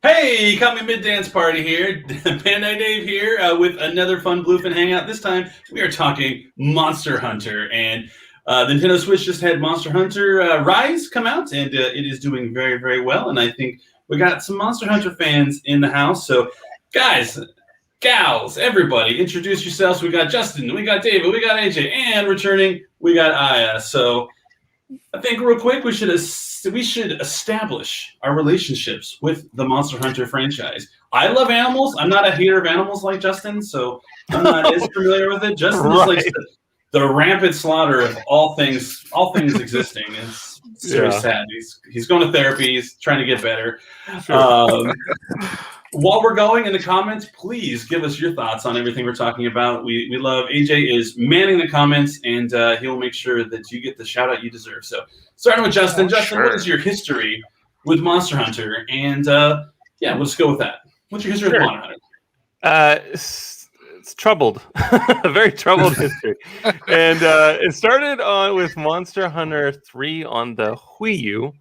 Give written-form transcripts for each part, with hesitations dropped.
Hey, caught me mid-dance party here. Bandai Dave here with another fun Bluefin Hangout. This time we are talking Monster Hunter, and the Nintendo Switch just had Monster Hunter Rise come out, and it is doing very, very well. And I think we got some Monster Hunter fans in the house. So, guys, gals, everybody, introduce yourselves. We got Justin, we got David, we got AJ, and returning, we got Aya. So, I think real quick we should establish our relationships with the Monster Hunter franchise. I love animals. I'm not a hater of animals like Justin, so I'm not as familiar with it. Justin just likes the rampant slaughter of all things existing. It's very sad. He's going to therapy. He's trying to get better. Sure. While we're going in the comments, please give us your thoughts on everything we're talking about. We love AJ is manning the comments, and he'll make sure that you get the shout out you deserve. So, starting with Justin. Justin, what is your history with Monster Hunter? And yeah, let's go with that. What's your history with Monster Hunter? It's troubled, a very troubled history, and it started with Monster Hunter 3 on the Wii U.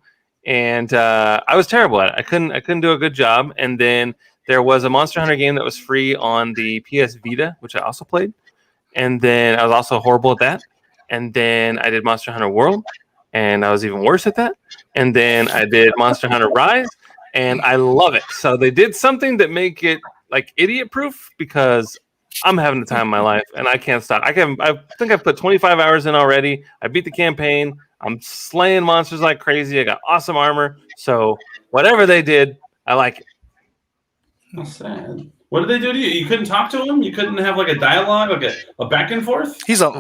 And I was terrible at it. I couldn't do a good job. And then there was a Monster Hunter game that was free on the PS Vita, which I also played. And then I was also horrible at that. And then I did Monster Hunter World, and I was even worse at that. And then I did Monster Hunter Rise, and I love it. So they did something that make it like idiot-proof, because I'm having the time of my life, and I can't stop. I think I've put 25 hours in already. I beat the campaign. I'm slaying monsters like crazy. I got awesome armor. So whatever they did, I like it. That's sad. What did they do to you? You couldn't talk to him? You couldn't have like a dialogue, like a back and forth? He's a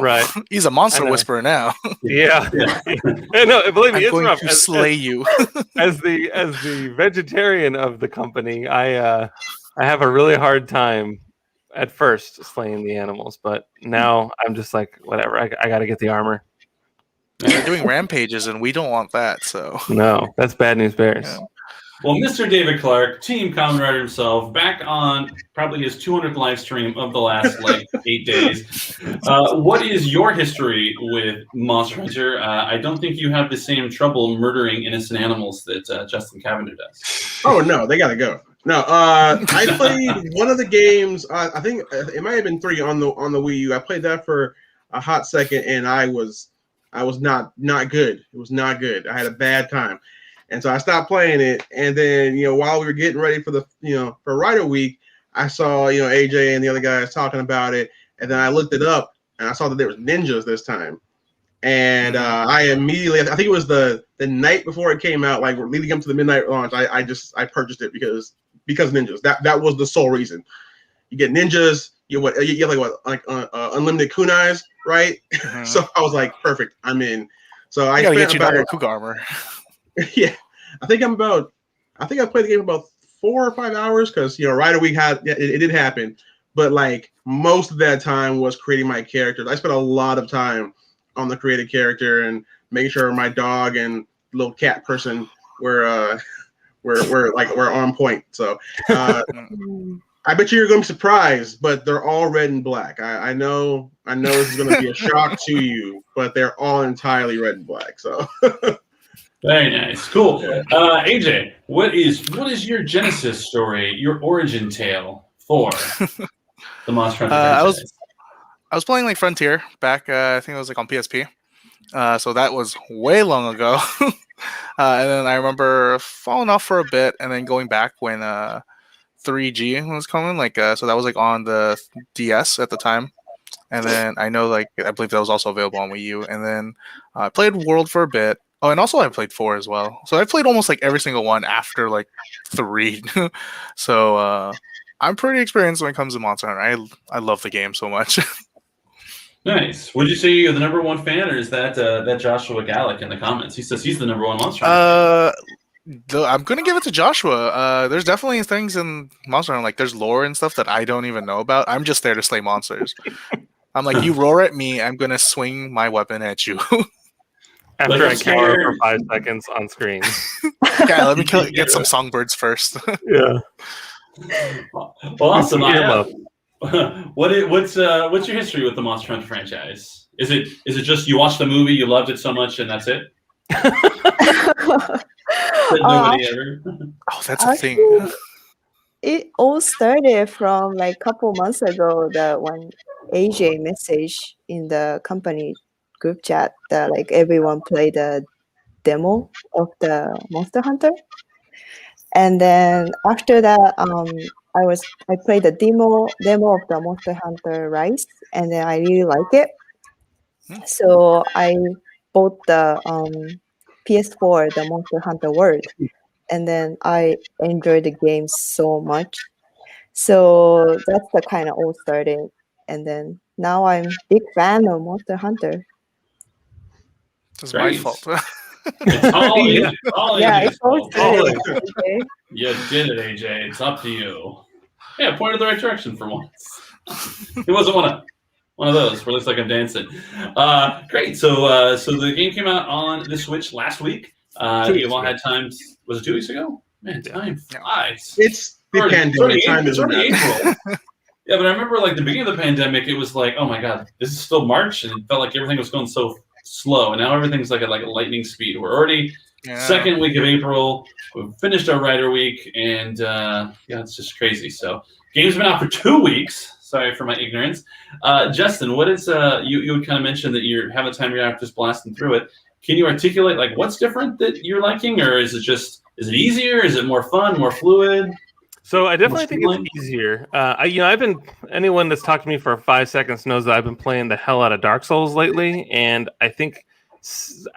monster whisperer now. Yeah. No, believe me, I'm going to slay you. As the vegetarian of the company, I have a really hard time at first slaying the animals, but now I'm just like, whatever. I got to get the armor. They're doing rampages, and we don't want that. So no, that's bad news bears. Yeah. Well, Mr. David Clark, Team Kamen Rider himself, back on probably his 200th live stream of the last 8 days. What is your history with Monster Hunter? I don't think you have the same trouble murdering innocent animals that Justin Cavender does. Oh no, they gotta go. No, I played one of the games. I think it might have been 3 on the Wii U. I played that for a hot second, and I was not good. It was not good. I had a bad time. And so I stopped playing it. And then, while we were getting ready for for Rider Week, I saw, AJ and the other guys talking about it. And then I looked it up, and I saw that there was ninjas this time. And I immediately, I think it was the night before it came out, like leading up to the midnight launch, I purchased it because ninjas. That was the sole reason. You get ninjas, you have unlimited kunais, right? Mm-hmm. So I was like, perfect, I'm in. So I gotta get you that Kuga armor. Yeah, I think I played the game about 4 or 5 hours, because Rider Week it did happen, but like most of that time was creating my characters. I spent a lot of time on the created character and making sure my dog and little cat person were on point. So I bet you're going to be surprised, but they're all red and black. I know this is going to be a shock to you, but they're all entirely red and black. So. Very nice, cool. AJ, what is your genesis story, your origin tale for the Monster Hunter franchise? I was playing like Frontier back. I think it was like on PSP. So that was way long ago. And then I remember falling off for a bit, and then going back when 3G was coming. So that was like on the DS at the time. And then I believe that was also available on Wii U. And then I played World for a bit. Oh, and also I played 4 as well. So I played almost like every single one after like 3. So I'm pretty experienced when it comes to Monster Hunter. I love the game so much. Nice. Would you say you're the number 1 fan, or is that Joshua Gallic in the comments? He says he's the number 1 Monster Hunter fan. I'm gonna give it to Joshua. There's definitely things in Monster Hunter, like there's lore and stuff that I don't even know about. I'm just there to slay monsters. I'm like, you roar at me, I'm gonna swing my weapon at you. After I cower for 5 seconds on screen. Yeah, let me get some songbirds first. Yeah. Well, awesome. What's your history with the Monster Hunter franchise? Is it just you watched the movie, you loved it so much, and that's it? Said nobody ever. Oh, that's a thing. Actually, it all started from like a couple months ago. That when AJ messaged in the company group chat that like everyone played the demo of the Monster Hunter, and then after that, I played the demo of the Monster Hunter Rise, and then I really like it. So I bought the PS4, the Monster Hunter World, and then I enjoyed the game so much. So that's the kind of all started, and then now I'm big fan of Monster Hunter. It's my Great. fault. It's all, Yeah. all Yeah, AJ's it's all fault. started. Okay. You did it, AJ. It's up to you. Yeah, pointed the right direction for once. It wasn't one of those where it looks like I'm dancing. Great. So the game came out on the Switch last week. 2 weeks You've all ago. had time. Was it 2 weeks ago? Man, time flies. It's the pandemic. Time It's isn't already that. April. Yeah, but I remember like the beginning of the pandemic, it was like, oh my god, this is still March, and it felt like everything was going so slow, and now everything's like at a lightning speed. We're already second week of April. We've finished our writer week, and yeah, it's just crazy. So game's been out for 2 weeks. Sorry for my ignorance. Justin, what is you would kind of mention that you're having time you're just blasting through it. Can you articulate like what's different that you're liking, or is it easier? Is it more fun, more fluid? So I definitely think it's easier. Anyone that's talked to me for 5 seconds knows that I've been playing the hell out of Dark Souls lately, and I think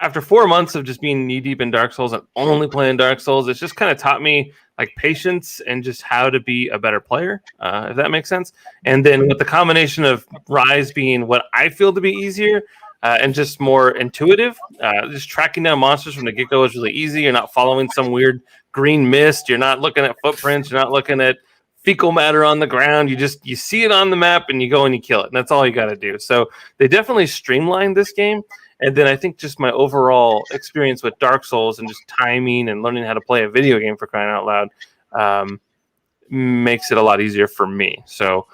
after 4 months of just being knee deep in Dark Souls and only playing Dark Souls, it's just kind of taught me like patience and just how to be a better player, if that makes sense. And then with the combination of Rise being what I feel to be easier and just more intuitive, just tracking down monsters from the get-go is really easy. You're not following some weird green mist. You're not looking at footprints. You're not looking at fecal matter on the ground. You see it on the map and you go and you kill it. And that's all you got to do. So they definitely streamlined this game. And then I think just my overall experience with Dark Souls and just timing and learning how to play a video game, for crying out loud, makes it a lot easier for me. So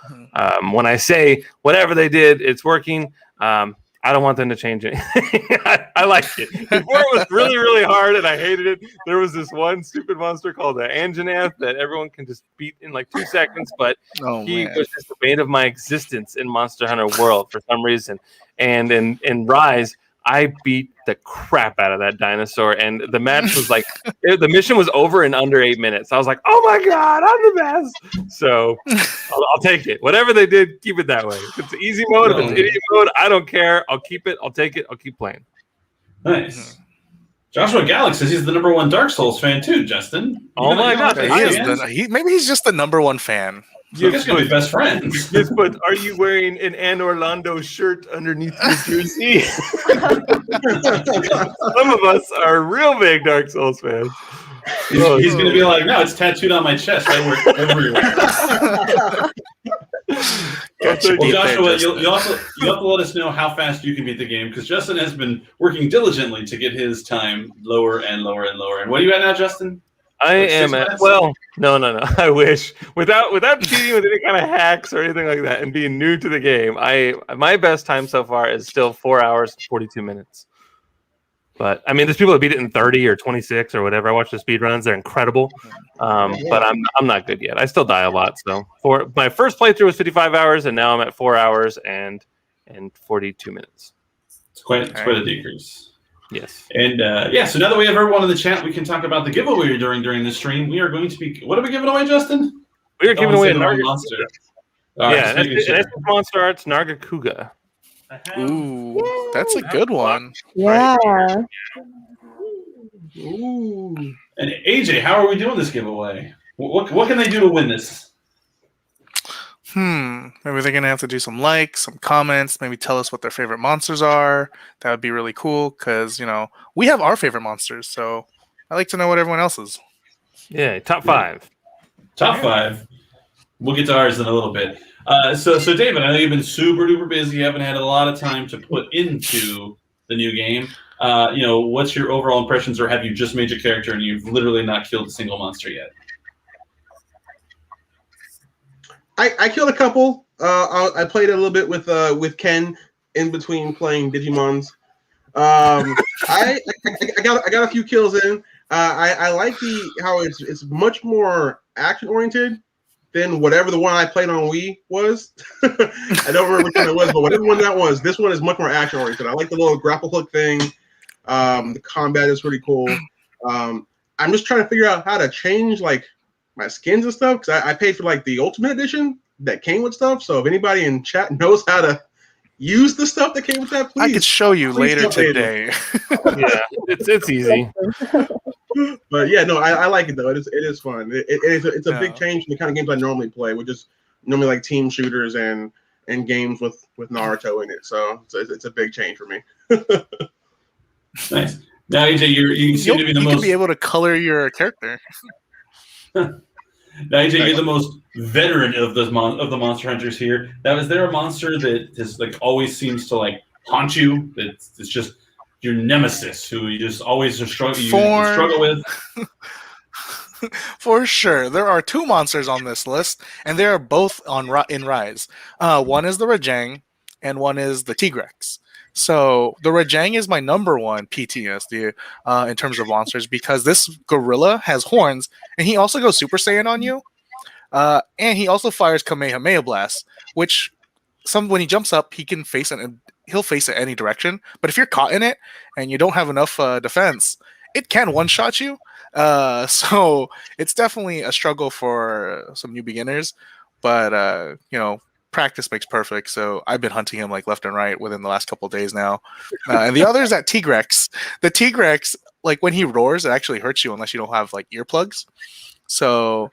when I say whatever they did, it's working, I don't want them to change anything. I like it. Before it was really, really hard and I hated it. There was this one stupid monster called the Anjanath that everyone can just beat in like 2 seconds, but he was just the bane of my existence in Monster Hunter World for some reason. And in Rise, I beat the crap out of that dinosaur, and the match was like the mission was over in under 8 minutes. I was like, "Oh my god, I'm the best!" So I'll take it. Whatever they did, keep it that way. If it's easy mode, if it's idiot mode, I don't care. I'll keep it. I'll take it. I'll keep playing. Nice. Joshua Gallic says he's the #1 Dark Souls fan too. Justin. Oh my god, maybe he's just the #1 fan. So you guys gonna be best friends. Yes, but are you wearing an Orlando shirt underneath your jersey? Some of us are real big Dark Souls fans. He's gonna be like, no, it's tattooed on my chest. I wear it everywhere. Well, Joshua, you have to let us know how fast you can beat the game, because Justin has been working diligently to get his time lower and lower and lower. And what are you at now, Justin? I am at, well, no. I wish without cheating with any kind of hacks or anything like that, and being new to the game. My best time so far is still 4 hours and 42 minutes. But I mean, there's people that beat it in 30 or 26 or whatever. I watch the speed runs; they're incredible. But I'm not good yet. I still die a lot. So for my first playthrough was 55 hours, and now I'm at 4 hours and 42 minutes. It's quite a decrease. Yes. And so now that we have everyone in the chat, we can talk about the giveaway you're doing during the stream. We are going to be. What are we giving away, Justin? We are giving away a Narga monster. Yeah, that's Monster Arts Nargacuga. Ooh, that's a good one. Yeah. Ooh. And AJ, how are we doing this giveaway? What can they do to win this? Maybe they're gonna have to do some likes, some comments, maybe tell us what their favorite monsters are. That would be really cool, because we have our favorite monsters, so I like to know what everyone else's. Yeah, top 5. Top 5. We'll get to ours in a little bit. So David, I know you've been super duper busy. You haven't had a lot of time to put into the new game. What's your overall impressions, or have you just made your character and you've literally not killed a single monster yet? I killed a couple. I played a little bit with Ken in between playing Digimons. I got a few kills in. I like how it's much more action oriented than whatever the one I played on Wii was. I don't remember which one it was, but whatever one that was, this one is much more action oriented. I like the little grapple hook thing. The combat is pretty cool. I'm just trying to figure out how to change like my skins and stuff because I paid for like the Ultimate Edition that came with stuff. So if anybody in chat knows how to use the stuff that came with that, please. I could show you later today. Yeah, it's easy. But yeah, no, I like it though. It is fun. It's a big change from the kind of games I normally play, which is normally like team shooters and games with Naruto in it. So it's a big change for me. Nice. Now, AJ, you seem to be the most. You could be able to color your character. Now, AJ, you're the most veteran of the monster hunters here. Now, is there a monster that is like always seems to like haunt you? It's just your nemesis, who you just always struggle with. For sure, there are two monsters on this list, and they are both in Rise. One is the Rajang, and one is the Tigrex. So the Rajang is my number one PTSD in terms of monsters because this gorilla has horns, and he also goes Super Saiyan on you, and he also fires Kamehameha Blast, which when he jumps up, he'll face it any direction. But if you're caught in it and you don't have enough defense, it can one-shot you. So it's definitely a struggle for some new beginners, but practice makes perfect. So I've been hunting him like left and right within the last couple of days now. And the other is that Tigrex. The Tigrex, like when he roars, it actually hurts you unless you don't have like earplugs. So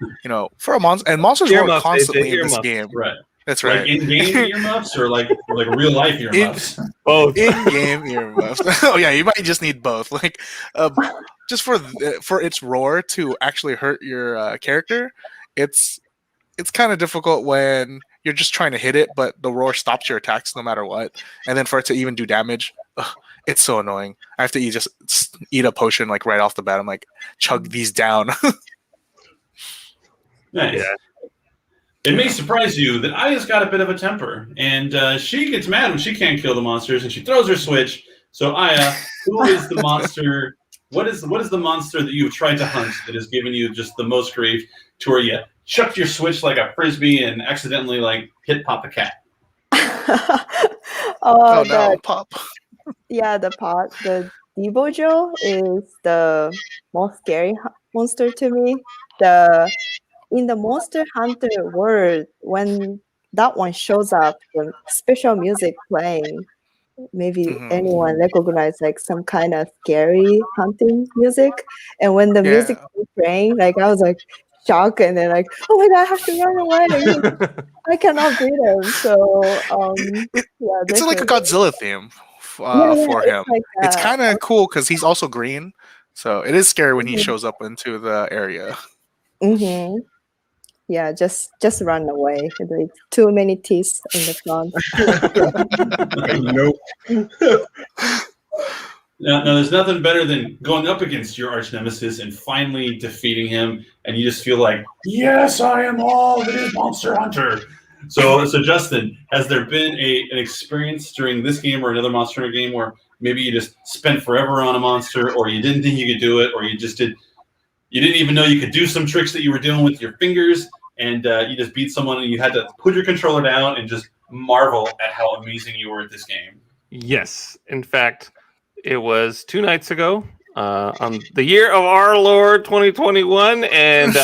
for a monster, and monsters roar constantly in this game. Right. That's right. Like in-game earmuffs or like real life earmuffs? Both. In-game earmuffs. Oh yeah, you might just need both. Like, just for its roar to actually hurt your character, it's kind of difficult when you're just trying to hit it, but the roar stops your attacks no matter what. And then for it to even do damage, it's so annoying. I have to eat a potion like right off the bat. I'm like, chug these down. Nice. Yeah. It may surprise you that Aya's got a bit of a temper, and she gets mad when she can't kill the monsters, and she throws her switch. So Aya, who is the monster? What is the monster that you've tried to hunt that has given you just the most grief to where you chucked your switch like a frisbee and accidentally like hit Pop the cat? Pop. Yeah, the Debojo is the most scary monster to me. In the Monster Hunter world, when that one shows up, the special music playing, maybe anyone recognize like some kind of scary hunting music. And when the music was playing, like I was like shocked, and then like, oh my god, I have to run away. I cannot beat him. So it's like a Godzilla theme for him. It's kind of cool because he's also green, so it is scary when he shows up into the area. Mm-hmm. Yeah, just run away. There's too many teeth in the front. Nope. Now, there's nothing better than going up against your arch nemesis and finally defeating him, and you just feel like, yes, I am all that is Monster Hunter. So Justin, has there been an experience during this game or another Monster Hunter game where maybe you just spent forever on a monster, or you didn't think you could do it, or you didn't even know you could do some tricks that you were doing with your fingers, and you just beat someone and you had to put your controller down and just marvel at how amazing you were at this game? Yes. In fact, it was 2 nights ago on the year of our Lord 2021, and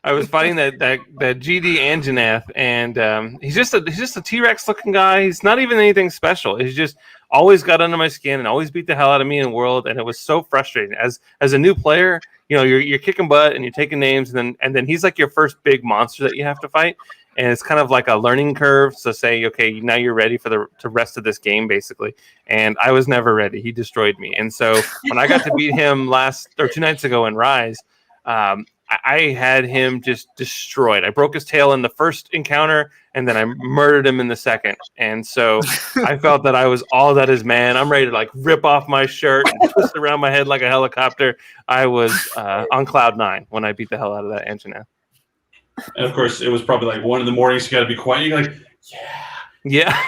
I was fighting that GD Anjanath, and he's just a T-Rex looking guy. He's not even anything special. He's just always got under my skin and always beat the hell out of me in the world, and it was so frustrating. As a new player, you're kicking butt and you're taking names, and then he's like your first big monster that you have to fight, and it's kind of like a learning curve. So say, okay, now you're ready for the rest of this game, basically. And I was never ready. He destroyed me. And so when I got to beat him 2 nights ago in Rise, I had him just destroyed. I broke his tail in the first encounter, and then I murdered him in the second. And so I felt that I was all that is man. I'm ready to like rip off my shirt and twist around my head like a helicopter. I was on cloud 9 when I beat the hell out of that Anjanath. And of course, it was probably like 1 a.m. You got to be quiet. You're like, yeah,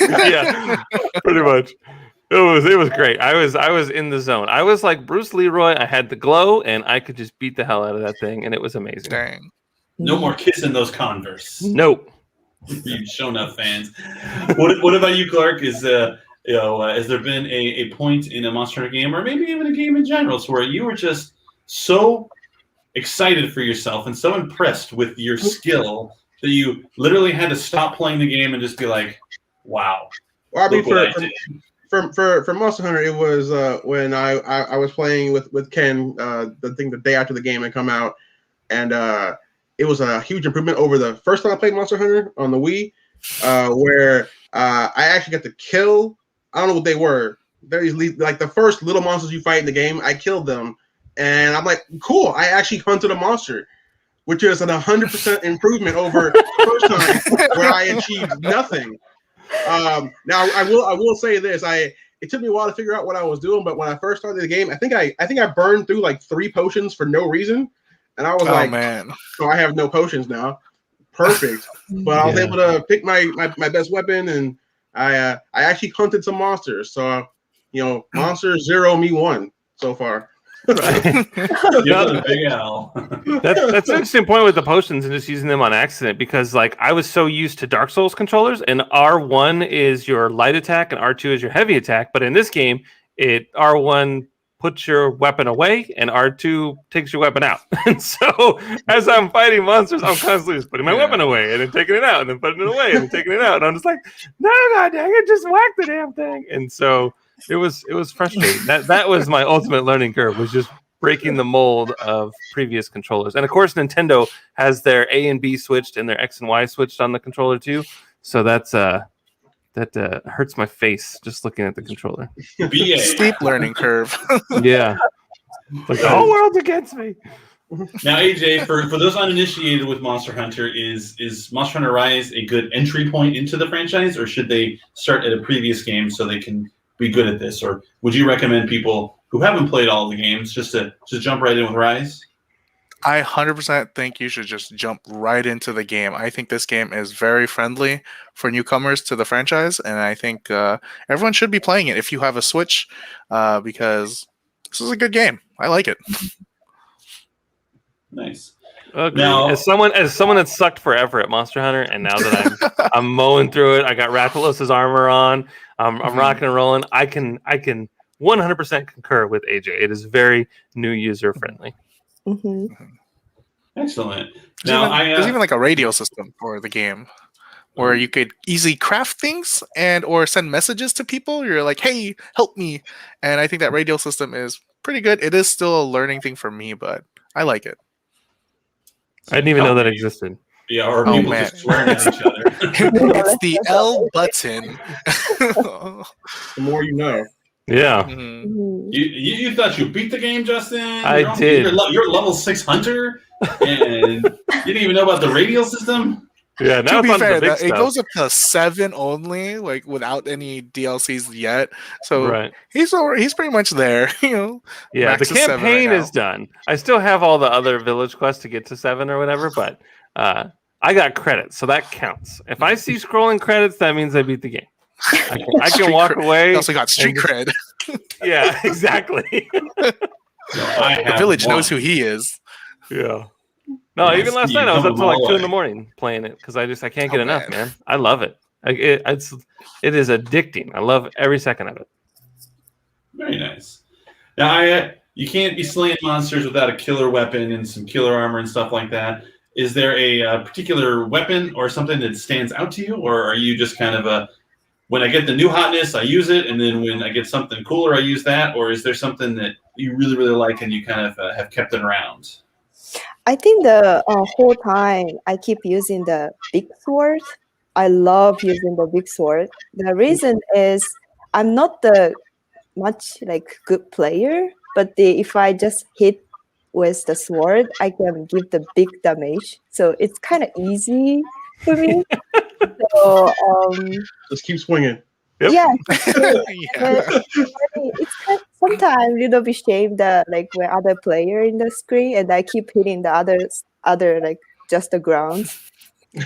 yeah, pretty much. It was great. I was in the zone. I was like Bruce Leroy. I had the glow, and I could just beat the hell out of that thing, and it was amazing. Dang. No more kissing those Converse. Nope. You show enough fans. What about you, Clark? Has there been a point in a Monster Hunter game, or maybe even a game in general, where you were just so excited for yourself and so impressed with your skill that you literally had to stop playing the game and just be like, "Wow." Well, I mean, Look what I did. for Monster Hunter, it was when I was playing with Ken, the day after the game had come out, and it was a huge improvement over the first time I played Monster Hunter on the Wii, where I actually got to kill. I don't know what they were. They're usually like the first little monsters you fight in the game. I killed them, and I'm like, cool. I actually hunted a monster, which is an 100% improvement over the first time where I achieved nothing. Now I will say this. It took me a while to figure out what I was doing, but when I first started the game, I think I burned through like 3 potions for no reason, and I was like, man, so I have no potions now. Perfect. But I was able to pick my best weapon, and I actually hunted some monsters. So monster 0, me 1 so far. Give it a big L. That's an interesting point with the potions and just using them on accident, because like I was so used to Dark Souls controllers, and R1 is your light attack and R2 is your heavy attack. But in this game, R1 puts your weapon away and R2 takes your weapon out. And so as I'm fighting monsters, I'm constantly just putting my weapon away and then taking it out and then putting it away and then taking it out. And I'm just like, no, god dang it, just whack the damn thing. And so it was frustrating. That was my ultimate learning curve, was just breaking the mold of previous controllers. And of course, Nintendo has their A and B switched and their X and Y switched on the controller too. So that hurts my face just looking at the controller. BA. Steep learning curve. Yeah, like the whole world's against me. Now, AJ, for those uninitiated with Monster Hunter, is Monster Hunter Rise a good entry point into the franchise, or should they start at a previous game so they can be good at this? Or would you recommend people who haven't played all the games just to jump right in with Rise? I 100% think you should just jump right into the game. I think this game is very friendly for newcomers to the franchise, and I think everyone should be playing it if you have a Switch, because this is a good game. I like it. Nice. Agreed. Now, As someone that's sucked forever at Monster Hunter, and now that I'm mowing through it, I got Rathalos' armor on. I'm rocking and rolling. I can 100% concur with AJ. It is very new user friendly. Mm-hmm. excellent. There's even like a radio system for the game where you could easily craft things or send messages to people. You're like, hey, help me. And I think that radio system is pretty good. It is still a learning thing for me, but I like it. I didn't even know that existed. Yeah, or Oh, people man. just swearing at each other. It's the L button. The more you know. Yeah. Mhm. Mm-hmm. You thought you beat the game, Justin? I did. You're level 6 hunter, and you didn't even know about the radio system? Yeah, now To it's be on to fair, the big it stuff. goes up to 7 only, like without any DLCs yet. So Right. he's pretty much there. Yeah, max the is 7 campaign right is done. I still have all the other village quests to get to 7 or whatever, but I got credits, so that counts. If I see scrolling credits, that means I beat the game. I can Street walk cred. away. He also got street and- cred. Yeah, exactly. The village knows who he is. Yeah. No, Yeah, even last Steve, night I was up coming till like my 2 in way. the morning playing it because I can't get Oh, enough, man. man. I love it. It is addicting. I love every second of it. Very nice. Now, you can't be slaying monsters without a killer weapon and some killer armor and stuff like that. Is there a particular weapon or something that stands out to you, or are you just kind of when I get the new hotness, I use it, and then when I get something cooler, I use that? Or is there something that you really, really like and you kind of have kept it around? I think the whole time I keep using the big sword. I love using the big sword. The reason is I'm not the much like good player, but if I just hit with the sword, I can give the big damage. So it's kind of easy for me. So Just keep swinging. Yep. yeah, Yeah. it's kind of sometimes a little bit shame that like when other player in the screen and I keep hitting the other like just the ground.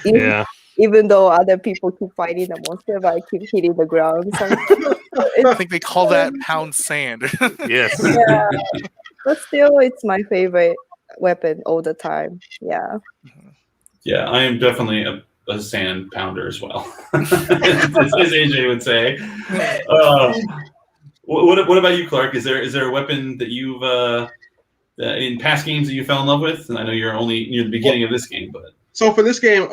Yeah. even though other people keep fighting the monster, but I keep hitting the ground. I think they call that pound sand. Yes. Yeah, but still, it's my favorite weapon all the time. Yeah. Yeah, I am definitely a sand pounder as well, as AJ would say. What about you, Clark? Is there a weapon that you've in past games that you fell in love with? And I know you're only near the beginning of this game, but So for this game,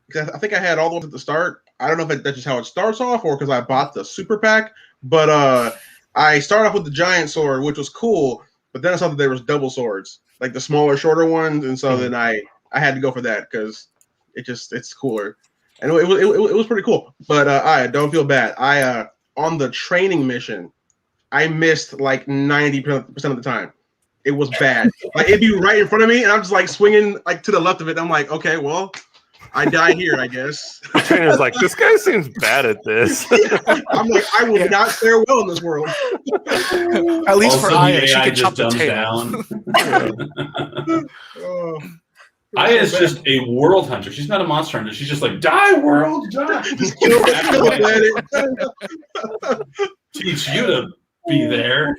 because I think I had all the ones at the start. I don't know if that's just how it starts off or because I bought the super pack. But I started off with the giant sword, which was cool. But then I saw that there was double swords, like the smaller, shorter ones, and so then I had to go for that because it's cooler, and it was pretty cool. But I don't feel bad. I on the training mission, I missed like 90% of the time. It was bad. Like it'd be right in front of me, and I'm just like swinging like to the left of it. I'm like, okay, well, I died here, I guess. The trainer's like, this guy seems bad at this. I'm like, I will not fare well in this world. At least also for the Aya, she AI can chop just the dumbs tail. down. Oh, Aya is just a world hunter. She's not a monster hunter. She's just like, die, world, die. just kill the planet. Teach you to be there.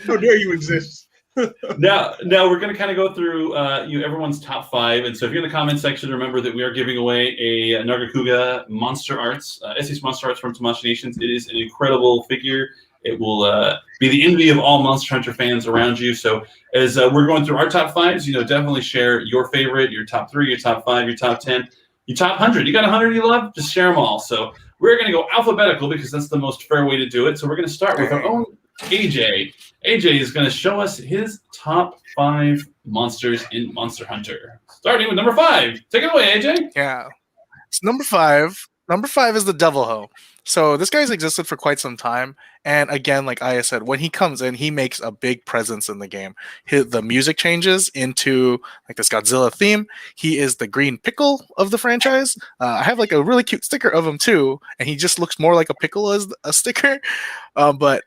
How dare you exist? Now we're going to kind of go through everyone's top 5. And so if you're in the comment section, remember that we are giving away a Nargacuga Monster Arts, SH Monster Arts from Tamashii Nations. It is an incredible figure. It will be the envy of all Monster Hunter fans around you. So as we're going through our top 5s, definitely share your favorite, your top 3, your top 5, your top 10, your top 100. You got 100 you love? Just share them all. So we're going to go alphabetical because that's the most fair way to do it. So we're going to start with our own AJ. AJ is going to show us his top 5 monsters in Monster Hunter. Starting with number 5. Take it away, AJ. Yeah. It's number 5. Number 5 is the Devil Ho. So this guy's existed for quite some time. And again, like Aya said, when he comes in, he makes a big presence in the game. The music changes into like this Godzilla theme. He is the green pickle of the franchise. I have like a really cute sticker of him too. And he just looks more like a pickle as a sticker. But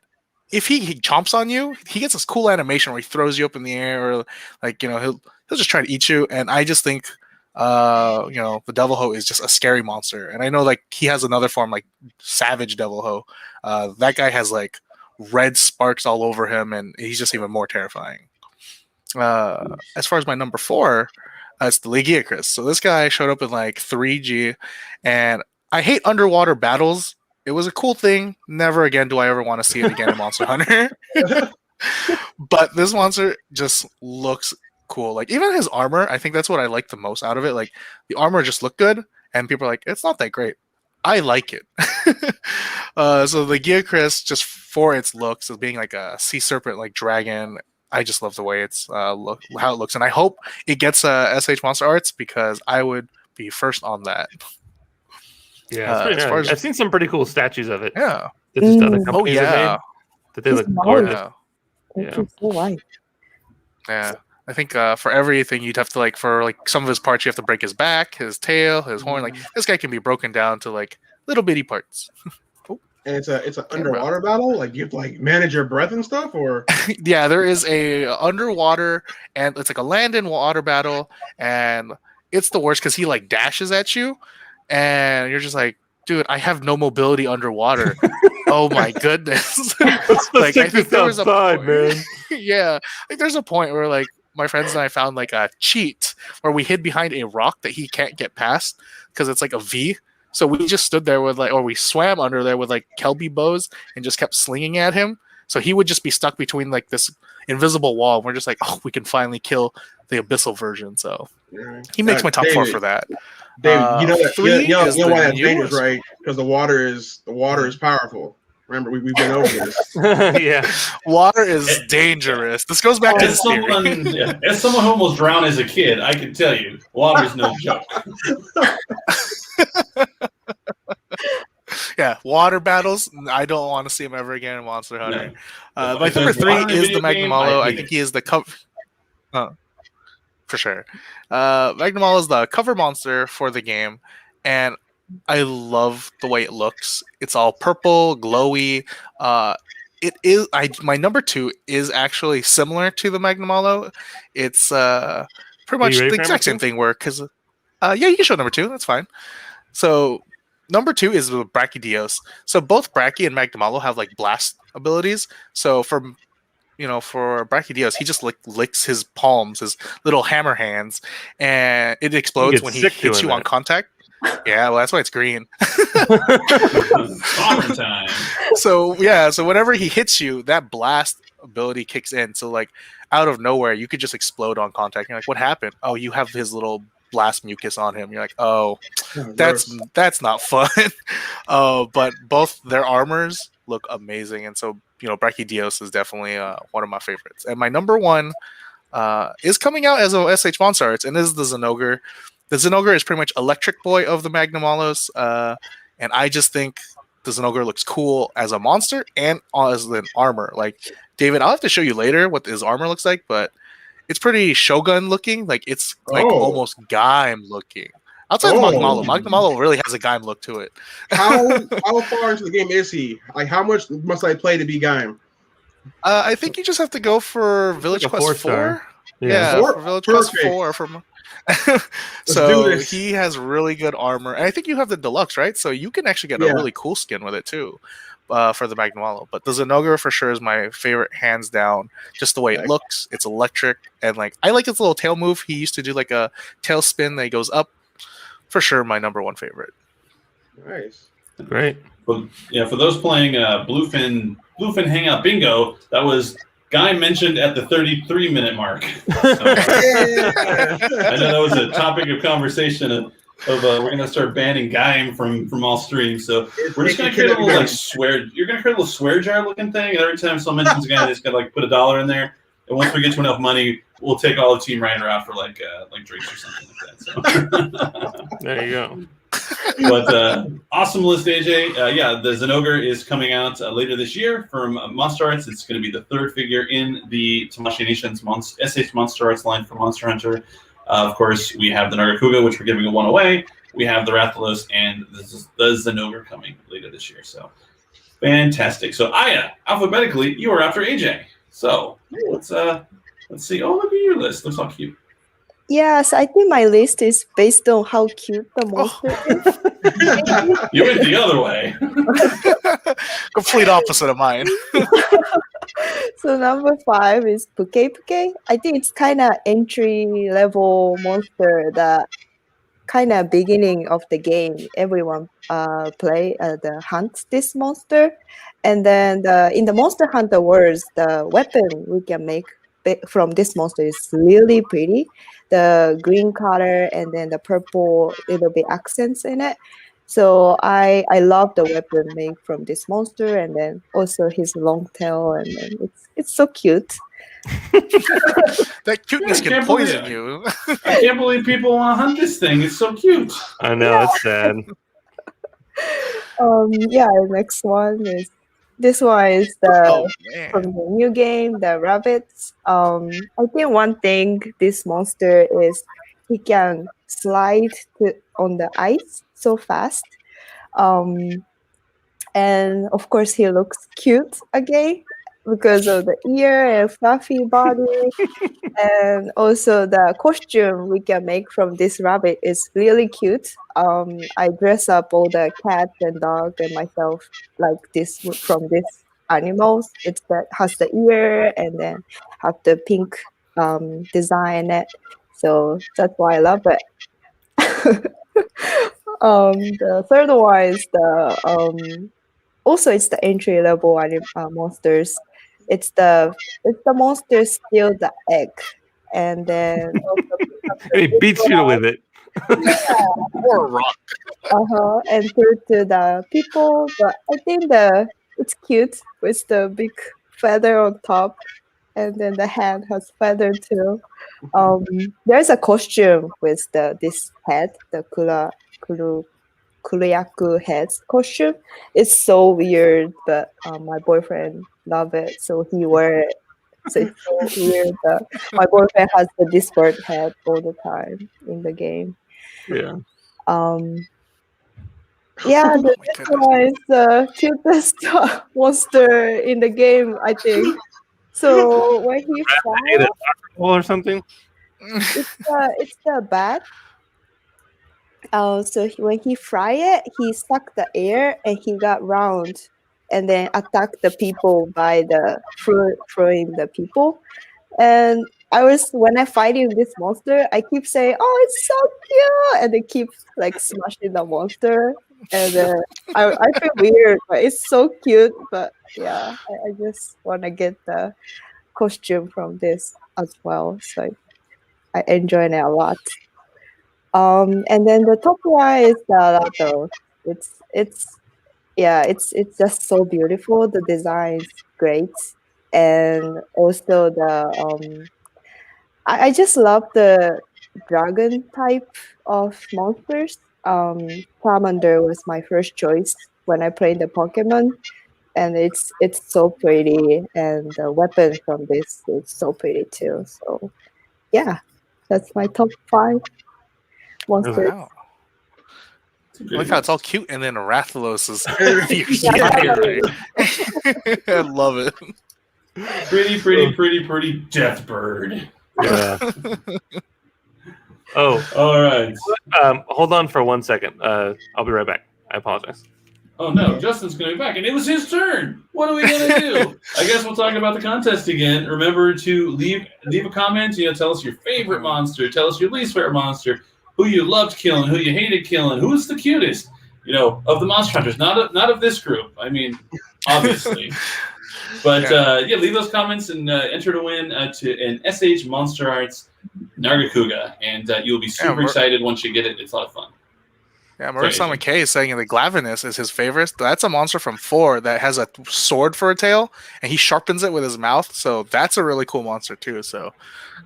if he chomps on you, he gets this cool animation where he throws you up in the air, or like, he'll just try to eat you. And I just think the Devil Ho is just a scary monster. And I know like he has another form, like Savage Devil Ho. That guy has like red sparks all over him, and he's just even more terrifying. As far as my number 4, it's the Legiacris. So this guy showed up in like 3G, and I hate underwater battles. It was a cool thing. Never again do I ever want to see it again in Monster Hunter. But this monster just looks cool. Like even his armor, I think that's what I like the most out of it. Like the armor just looked good, and people are like, it's not that great. I like it. So the Legiacris, just for its looks, as being like a sea serpent, like dragon, I just love the way it's how it looks, and I hope it gets SH Monster Arts because I would be first on that. Yeah, it's pretty nice. I've seen some pretty cool statues of it. Yeah. That just other companies have yeah. made. That they look It's gorgeous. Yeah. Thank you so much. Yeah. I think for everything you'd have to like for like some of his parts you have to break his back, his tail, his horn. Like this guy can be broken down to like little bitty parts. And it's an underwater battle. Like you have to like manage your breath and stuff, or Yeah, there is a underwater, and it's like a land and water battle, and it's the worst because he like dashes at you, and you're just like, dude, I have no mobility underwater. Oh my goodness! Like I think there was outside, man. Yeah, like there's a point where like my friends and I found like a cheat where we hid behind a rock that he can't get past because it's like a V. So we just stood there with like, or we swam under there with like Kelby bows and just kept slinging at him. So he would just be stuck between like this invisible wall. And we're just like, oh, we can finally kill the abyssal version. So he makes my top David, 4 for that. David, you know why that's newest. dangerous, right? Because the water is powerful. Remember, we've been over this. Yeah, water is dangerous. This goes back to as someone who almost drowned as a kid, I can tell you, water is no joke. Yeah, water battles. I don't want to see him ever again in Monster Hunter. No. My number 3 is the Magnamalo. I think he is the cover. For sure. Magnamalo is the cover monster for the game, and I love the way it looks. It's all purple, glowy. It is. My number 2 is actually similar to the Magnamalo. It's pretty much the exact same thing. Yeah, you can show number 2. That's fine. So number 2 is with Brachydios. So both Brachy and Magnamalo have like blast abilities. So for Brachydios, he just licks his palms, his little hammer hands, and it explodes gets when he sick hits doing you on that. contact. Yeah, well, that's why it's green. Bomber time. So whenever he hits you, that blast ability kicks in. So like out of nowhere, you could just explode on contact. You're like, what happened? Oh, you have his little blast mucus on him. You're like, oh, Oh, that's gross. not fun. But both their armors look amazing, and so Brachydios is definitely one of my favorites. And my number one is coming out as a SH Monster Arts, and this is the Zinogre. The Zinogre is pretty much Electric Boy of the Magnamalos, and I just think the Zinogre looks cool as a monster and as an armor. Like David, I'll have to show you later what his armor looks like, but it's pretty Shogun looking. Like it's like Oh. almost Gaim looking. Outside of Oh. Magnamalo, Magnamalo really has a Gaim look to it. How far into the game is he? Like, how much must I play to be Gaim? I think you just have to go for Village like a Quest 4-star. 4. Yeah. Yeah, Four? for Village Perfect. Quest 4 from do so this. he has really good armor, and I think you have the deluxe, right? So you can actually get a Yeah. really cool skin with it too, for the Magnamalo. But the Zinogre for sure is my favorite, hands down. Just the way it Nice. looks, it's electric, and like I like his little tail move. He used to do like a tail spin that goes up. For sure, my number one favorite. Nice. Great. But yeah, for those playing Bluefin Hangout Bingo, that was Guy mentioned at the 33-minute mark. So, Yeah. I know that was a topic of conversation of we're going to start banning Guy from all streams. So we're just going to create a little like swear. You're going to create a little swear jar looking thing, and every time someone mentions a guy, they just got to like put $1 in there. And once we get to enough money, we'll take all of Team Ryder out for like drinks or something like that. So There you go. but awesome list, AJ. Yeah, the Zinogre is coming out later this year from Monster Arts. It's going to be the third figure in the Tamashii Nation's SH Monster Arts line for Monster Hunter. Of course, we have the Nargacuga, which we're giving one away. We have the Rathalos and the Zinogre coming later this year. So fantastic. So Aya, alphabetically, you are after AJ. So let's see. Oh, look at your list. Looks all cute. Yes, I think my list is based on how cute the monster is. You went the other way. Complete opposite of mine. So number 5 is Puke Puke. I think it's kind of entry level monster that kind of beginning of the game. Everyone play the hunt this monster, and then in the Monster Hunter world, the weapon we can make from this monster is really pretty. The green color and then the purple little bit accents in it. So I love the weapon made from this monster, and then also his long tail, and then it's so cute. That cuteness I can can't poison believe you. I can't believe people want to hunt this thing. It's so cute. I know, it's sad. Yeah, next one is this one is the Oh from man. the new game, the rabbits. I think one thing this monster is he can slide on the ice so fast. And of course he looks cute again because of the ear and fluffy body. And also the costume we can make from this rabbit is really cute. I dress up all the cats and dog and myself like this from this animals. It's that has the ear and then have the pink design it. So that's why I love it. The third one is the also it's the entry level monsters. It's the monster steal the egg, and then also And he beats you with it. Or a rock. and through to the people. But I think it's cute with the big feather on top, and then the head has feather too. There's a costume with this head, the Kuroyaku head's costume. It's so weird, but my boyfriend love it, so he wear it. So it's so weird. My boyfriend has the Discord head all the time in the game. Yeah. Yeah, Oh my this goodness. one is the cutest monster in the game, I think. So when he Ate falls, a or something. it's the bat. When he fry it, he sucked the air and he got round, and then attacked the people by the throwing the people. And when I fighting this monster, I keep saying, "Oh, it's so cute," and they keep like smashing the monster, and I feel weird, but it's so cute. But yeah, I just want to get the costume from this as well, so I enjoy it a lot. And then the top one is the Lato. It's yeah, it's just so beautiful. The design is great, and also I just love the dragon type of monsters. Charmander was my first choice when I played the Pokemon, and it's so pretty, and the weapon from this is so pretty too. So yeah, that's my top 5 monsters. Wow. It's a I great like how it's all list. cute, and then Rathalos is fierce. Yeah. I love it. Pretty death bird. Yeah. Oh, All right. hold on for 1 second. I'll be right back. I apologize. Oh no, Justin's going to be back, and it was his turn. What are we going to do? I guess we'll talk about the contest again. Remember to leave a comment. Tell us your favorite monster. Tell us your least favorite monster. Who you loved killing. Who you hated killing. Who's the cutest? Of the Monster Hunters. Not of this group. I mean, obviously. But leave those comments and enter to win to an SH Monster Arts Nargacuga, and you'll be super excited once you get it. It's a lot of fun. Yeah, Marissa McKay is saying the Glavenus is his favorite. That's a monster from 4 that has a sword for a tail, and he sharpens it with his mouth. So that's a really cool monster too. So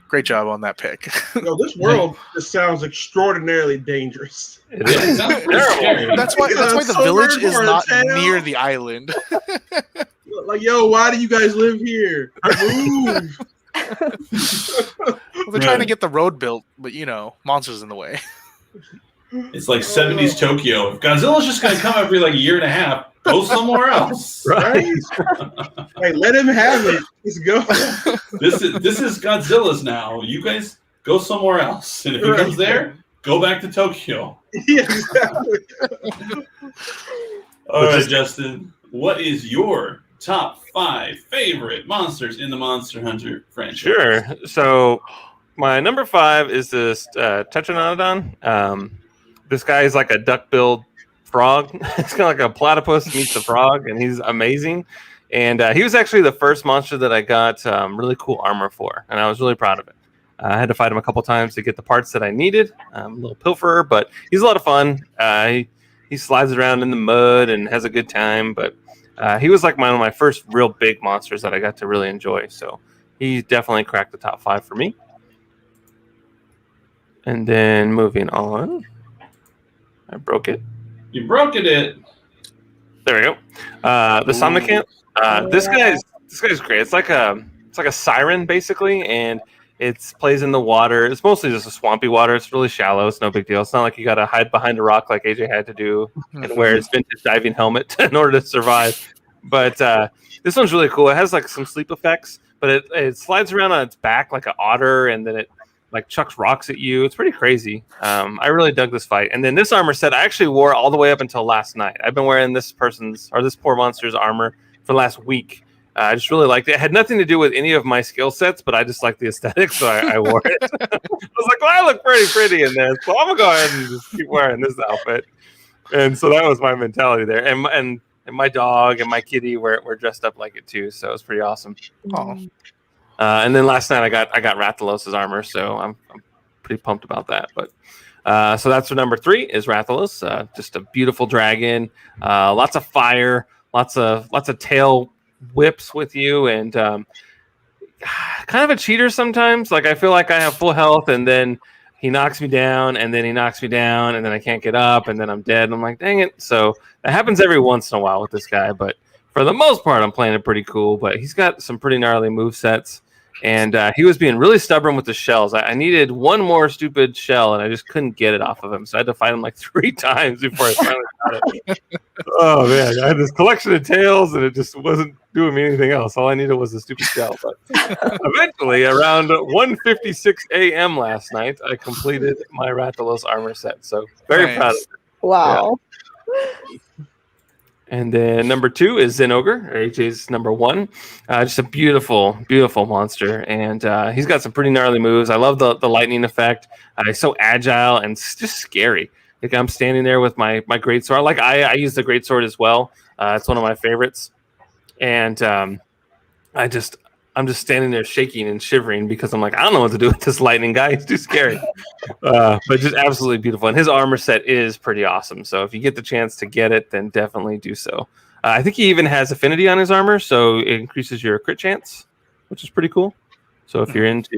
great job on that pick. This world just sounds extraordinarily dangerous. It is. It sounds pretty scary. That's why the village is not near the island. Like, yo, why do you guys live here? Move. They're trying to get the road built, but monsters in the way. It's like 70s Tokyo. If Godzilla's just going to come every like a year and a half, go somewhere else. Right? Hey, let him have it. Let's go. This is Godzilla's now. You guys go somewhere else. And if he comes there, go back to Tokyo. Yeah, exactly. All right, Justin. What is your top 5 favorite monsters in the Monster Hunter franchise? Sure. So my number 5 is this Tetranodon. This guy is like a duck-billed frog. It's kind of like a platypus meets a frog, and he's amazing. And he was actually the first monster that I got really cool armor for, and I was really proud of it. I had to fight him a couple times to get the parts that I needed. A little pilferer, but he's a lot of fun. He slides around in the mud and has a good time, but he was like one of my first real big monsters that I got to really enjoy. So he definitely cracked the top 5 for me. And then moving on. I broke it. You broke it. There we go. The Somnicant. This guy's great. It's like a siren basically, and it plays in the water. It's mostly just a swampy water. It's really shallow. It's no big deal. It's not like you got to hide behind a rock like AJ had to do and wear his vintage diving helmet in order to survive. But this one's really cool. It has like some sleep effects, but it slides around on its back like an otter, and then it like chucks rocks at you. It's pretty crazy. I really dug this fight. And then this armor set I actually wore all the way up until last night. I've been wearing this poor monster's armor for the last week. I just really liked it. It had nothing to do with any of my skill sets, but I just liked the aesthetic, so I wore it. I was like, well, I look pretty in this, so I'm going to go ahead and just keep wearing this outfit. And so that was my mentality there. And my dog and my kitty were dressed up like it too, so it was pretty awesome. Oh. And then last night I got Rathalos' armor, so I'm pretty pumped about that. But so that's for number 3 is Rathalos, just a beautiful dragon, lots of fire, lots of tail whips with you, and kind of a cheater sometimes. Like I feel like I have full health, and then he knocks me down, and then he knocks me down, and then I can't get up, and then I'm dead. And I'm like, dang it! So that happens every once in a while with this guy, but for the most part, I'm playing it pretty cool. But he's got some pretty gnarly move sets. And he was being really stubborn with the shells. I needed one more stupid shell, and I just couldn't get it off of him. So I had to fight him like 3 times before I finally got it. Oh man, I had this collection of tails, and it just wasn't doing me anything else. All I needed was a stupid shell. But eventually, around 1:56 a.m. last night, I completed my Rathalos armor set. So very proud of it. Wow. And then number 2 is Zinogre, or AJ's number 1. Just a beautiful, beautiful monster. And he's got some pretty gnarly moves. I love the lightning effect. He's so agile and just scary. Like I'm standing there with my greatsword. Like I use the greatsword as well. It's one of my favorites. And I'm just standing there shaking and shivering because I'm like, I don't know what to do with this lightning guy. He's too scary. But just absolutely beautiful. And his armor set is pretty awesome. So if you get the chance to get it, then definitely do so. I think he even has affinity on his armor, so it increases your crit chance, which is pretty cool. So if you're into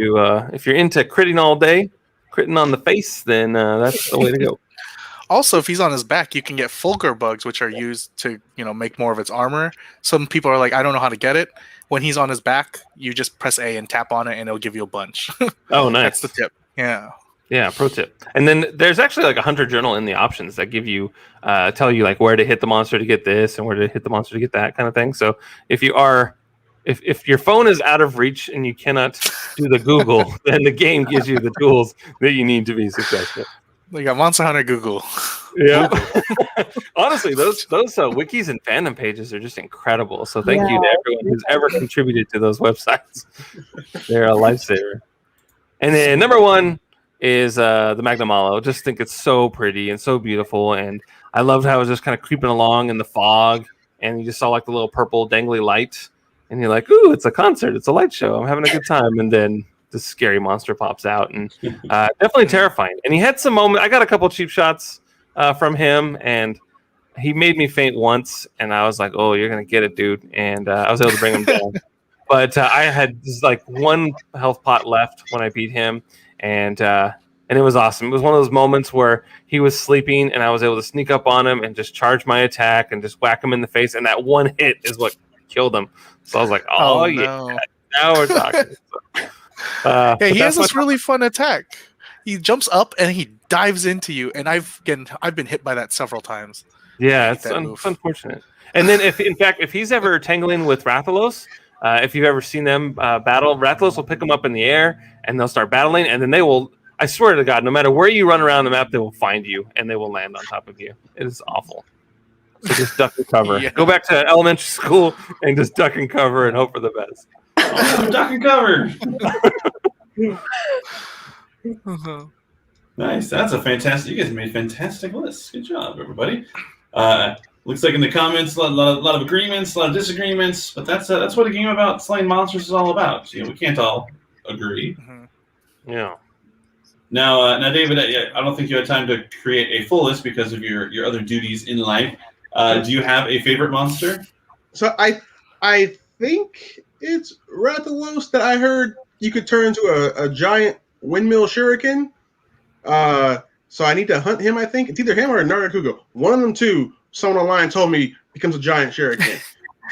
critting all day, critting on the face, then that's the way to go. Also, if he's on his back, you can get Fulgur bugs, which are used to, make more of its armor. Some people are like, I don't know how to get it. When he's on his back, you just press A and tap on it, and it'll give you a bunch. Oh, nice. That's the tip. Yeah. Yeah, pro tip. And then there's actually like a hunter journal in the options that give you, tell you like where to hit the monster to get this and where to hit the monster to get that kind of thing. So if your phone is out of reach and you cannot do the Google, then the game gives you the tools that you need to be successful. We got Monster Hunter Google. Yeah. Honestly, those wikis and fandom pages are just incredible. So thank you to everyone who's ever contributed to those websites. They're a lifesaver. And then number 1 is the Magnamalo. Just think it's so pretty and so beautiful. And I loved how it was just kind of creeping along in the fog. And you just saw like the little purple dangly light. And you're like, ooh, it's a concert. It's a light show. I'm having a good time. And then this scary monster pops out, and definitely terrifying. And he had some moment. I got a couple cheap shots from him, and he made me faint once. And I was like, "Oh, you're gonna get it, dude!" And I was able to bring him down. But I had just like 1 health pot left when I beat him, and it was awesome. It was one of those moments where he was sleeping, and I was able to sneak up on him and just charge my attack and just whack him in the face. And that one hit is what killed him. So I was like, "Oh yeah, no. now we're talking." He has this really fun attack. He jumps up and he dives into you, and I've been hit by that several times. Yeah, it's unfortunate. And then if he's ever tangling with Rathalos, if you've ever seen them battle, Rathalos will pick them up in the air and they'll start battling, and then they will. I swear to God, no matter where you run around the map, they will find you and they will land on top of you. It is awful. So just duck and cover. Yeah. Go back to elementary school and just duck and cover and hope for the best. Duck and cover. Nice. That's a fantastic. You guys made fantastic lists. Good job, everybody. Looks like in the comments, a lot of agreements, a lot of disagreements, but that's what a game about slaying monsters is all about. We can't all agree. Mm-hmm. Yeah. Now, David, I don't think you had time to create a full list because of your other duties in life. Do you have a favorite monster? So I think it's Rathalos that I heard you could turn into a giant windmill shuriken. So I need to hunt him, I think. It's either him or Nargacuga. One of them two, someone online told me, becomes a giant shuriken.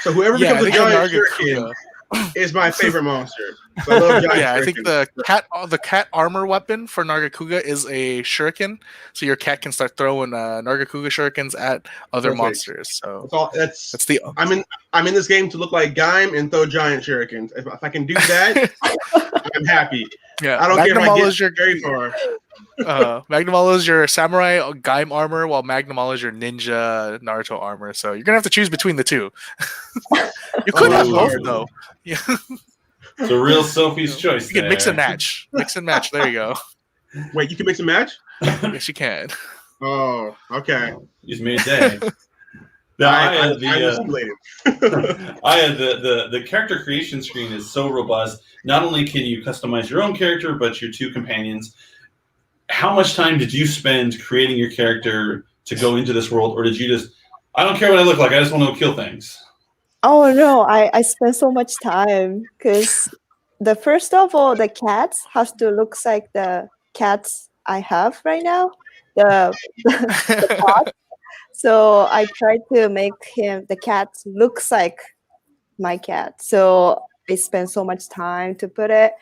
So whoever becomes a giant shuriken is my favorite monster. So I love giant shurikens. I think the cat armor weapon for Nargacuga is a shuriken. So your cat can start throwing Nargacuga shurikens at other monsters. So that's the. I'm in this game to look like Gaim and throw giant shurikens. If I can do that, I'm happy. Yeah, I don't care if I get very far. Magnamalo is your samurai Gaim armor, while Magnamalo is your ninja Naruto armor. So you're gonna have to choose between the two. You could have both though. Yeah. It's a real Sophie's choice. You can mix and match. Mix and match. There you go. Wait, you can mix and match? Yes, you can. Oh, okay. You just made a day. I had the character creation screen is so robust. Not only can you customize your own character, but your two companions. How much time did you spend creating your character to go into this world, or did you just, I don't care what I look like, I just want to kill things? Oh no, I spent so much time because first of all, the cats has to look like the cats I have right now. The pot. So I tried to make the cat looks like my cat. So I spend so much time to put it.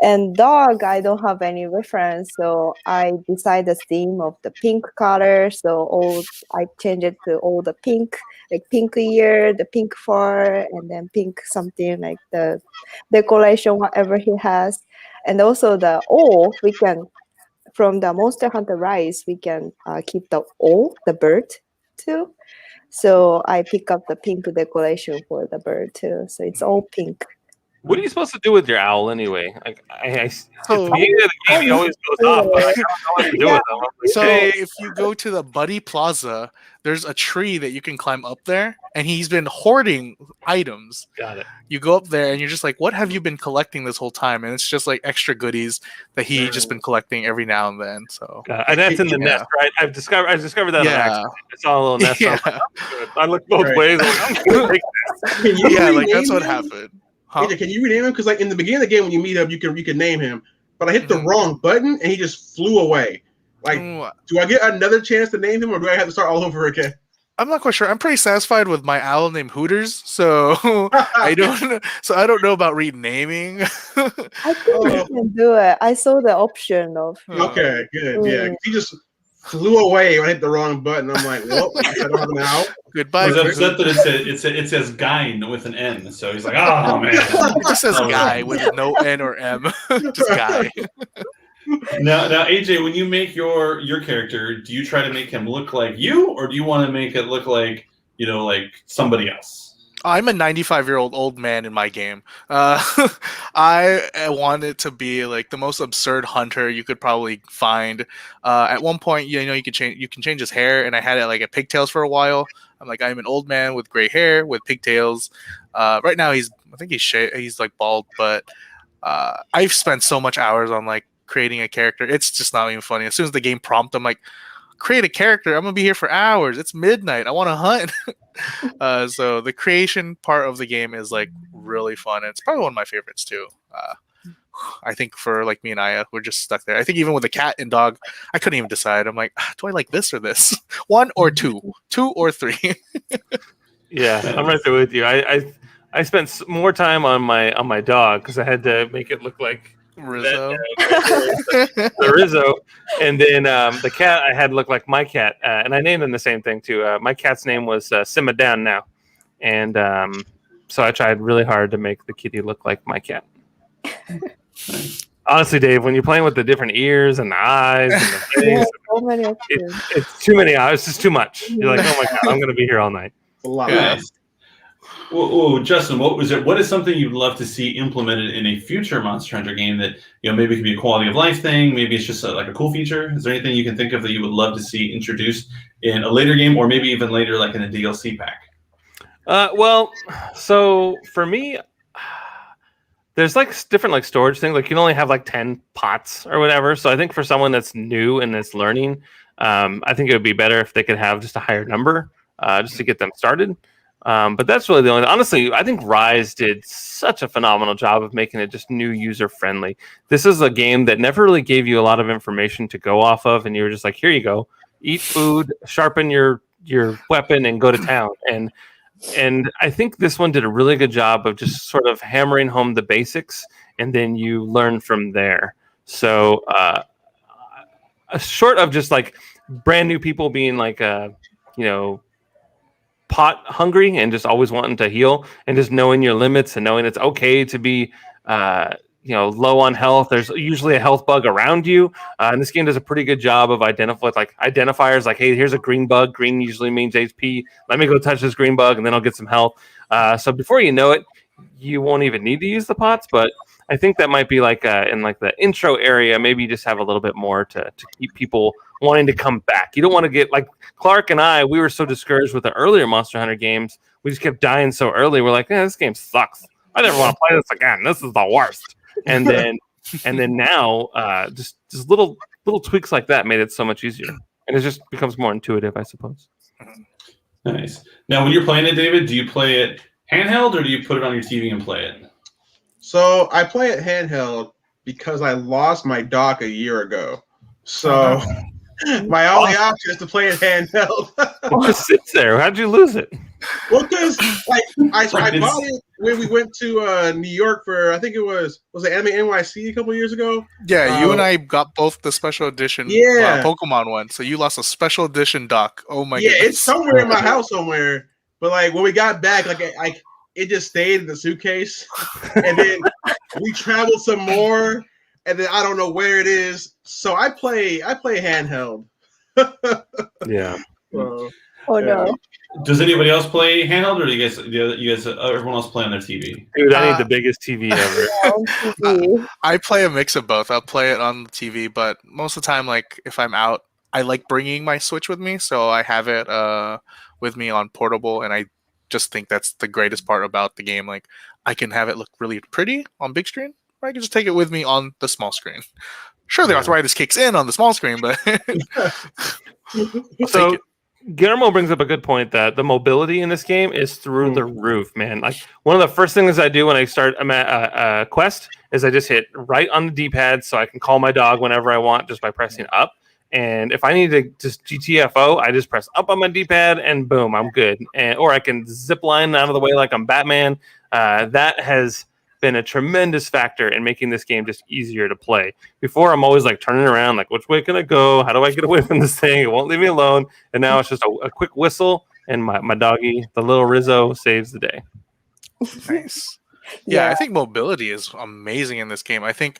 And dog, I don't have any reference, so I decide the theme of the pink color. So I change it to all the pink, like pink ear, the pink fur, and then pink something like the decoration, whatever he has. And also the O, we can from the Monster Hunter Rise, we can keep the O, the bird, too. So I pick up the pink decoration for the bird too. So it's all pink. What are you supposed to do with your owl anyway? Like, at So- the beginning of the game, he always goes off, but I don't know what to do with him. I'm like, So hey. if you go to the Buddy Plaza, there's a tree that you can climb up there, and he's been hoarding items. Got it. You go up there, and you're just like, "What have you been collecting this whole time?" And it's just like extra goodies that he just been collecting every now and then. So And that's in the Yeah. nest, right? I've discovered that on Yeah. accident. I saw a little nest. Yeah. I was like, I'm good. I looked both Right. ways. I'm like, I'm gonna take this. Can you yeah, like rename that's what him? happened. Huh? AJ, can you rename him? Because like in the beginning of the game, when you meet up, you can name him. But I hit the Mhm. wrong button, and he just flew away. Like, Mm, do I get another chance to name him, or do I have to start all over again? I'm not quite sure. I'm pretty satisfied with my owl named Hooters, so I don't know about renaming. I think you can do it. I saw the option of. Okay, good. Yeah, he just flew away when I hit the wrong button. I'm like, well, I don't have an owl. Goodbye. He's Chris. upset that it says Gyn with an N. So he's like, oh man. It just says Oh, guy with no N or M. Just guy. Now, AJ, when you make your character, do you try to make him look like you, or do you want to make it look like like somebody else? I'm a 95-year-old old man in my game. I want it to be like the most absurd hunter you could probably find. At one point, you can change his hair, and I had it like a pigtails for a while. I'm like, I'm an old man with gray hair with pigtails. Right now, I think he's like bald, but I've spent so much hours on like creating a character. It's just not even funny. As soon as the game prompt, I'm like, create a character. I'm gonna be here for hours. It's midnight. I want to hunt. So the creation part of the game is like really fun. And it's probably one of my favorites too. I think for like me and Aya, we're just stuck there. I think even with the cat and dog, I couldn't even decide. I'm like, do I like this or this? 1 or 2, 2 or 3. Yeah, I'm right there with you. I spent more time on my dog because I had to make it look like Rizzo. the Rizzo, and then the cat I had look like my cat, and I named him the same thing too. My cat's name was Simma Down now, and so I tried really hard to make the kitty look like my cat. Honestly, Dave, when you're playing with the different ears and the eyes and the Yeah, face, so many options. it's too many eyes. It's just too much. You're like, oh my god, I'm gonna be here all night. A lot. Yeah. Nice. Well, Justin, what is something you'd love to see implemented in a future Monster Hunter game that maybe it could be a quality of life thing, maybe it's just like a cool feature? Is there anything you can think of that you would love to see introduced in a later game, or maybe even later, like in a DLC pack? Well, so for me, there's like different like storage things. Like you can only have like 10 pots or whatever. So I think for someone that's new and that's learning, I think it would be better if they could have just a higher number, just to get them started. But that's really the only. Honestly, I think Rise did such a phenomenal job of making it just new user friendly. This is a game that never really gave you a lot of information to go off of, and you were just like, here you go, eat food, sharpen your weapon, and go to town. And I think this one did a really good job of just sort of hammering home the basics, and then you learn from there. So, short of just like brand new people being like pot hungry and just always wanting to heal, and just knowing your limits and knowing it's okay to be low on health. There's usually a health bug around you, and this game does a pretty good job of identifiers like, hey, here's a green bug. Green usually means HP. Let me go touch this green bug and then I'll get some health. So before you know it, you won't even need to use the pots. But I think that might be like in like the intro area, maybe you just have a little bit more to keep people wanting to come back. You don't want to get like Clark and I, we were so discouraged with the earlier Monster Hunter games. We just kept dying so early. We're like, this game sucks. I never want to play this again. This is the worst. And then now, just little tweaks like that made it so much easier, and it just becomes more intuitive, I suppose. Nice. Now, when you're playing it, David, do you play it handheld or do you put it on your TV and play it? So I play it handheld because I lost my dock a year ago. So my only option is to play it handheld. It just sits there. How'd you lose it? Well, because like I Friends. bought it when we went to New York for I think it was it Anime NYC a couple years ago. Yeah, you and I got both the special edition Yeah. Pokemon one. So you lost a special edition dock. Oh my Yeah, goodness. it's somewhere in my house somewhere. But like when we got back, like it just stayed in the suitcase, and then we traveled some more, and then I don't know where it is. So I play handheld. Yeah. So, Oh no. Does anybody else play handheld, or do you guys everyone else play on their TV? Dude, I need the biggest TV ever. On TV. I play a mix of both. I'll play it on the TV, but most of the time, like if I'm out, I like bringing my Switch with me, so I have it with me on portable, and I just think that's the greatest part about the game. Like I can have it look really pretty on big screen, or I can just take it with me on the small screen. Sure, the arthritis kicks in on the small screen, but So Guillermo brings up a good point that the mobility in this game is through the roof, man. Like one of the first things I do when I start a quest is I just hit right on the D-pad so I can call my dog whenever I want just by pressing up. And if I need to just GTFO, I just press up on my D-pad and boom, I'm good. Or I can zip line out of the way like I'm Batman. That has been a tremendous factor in making this game just easier to play. Before, I'm always like turning around, like, which way can I go? How do I get away from this thing? It won't leave me alone. And now it's just a quick whistle, and my doggy, the little Rizzo, saves the day. nice. Yeah, I think mobility is amazing in this game. I think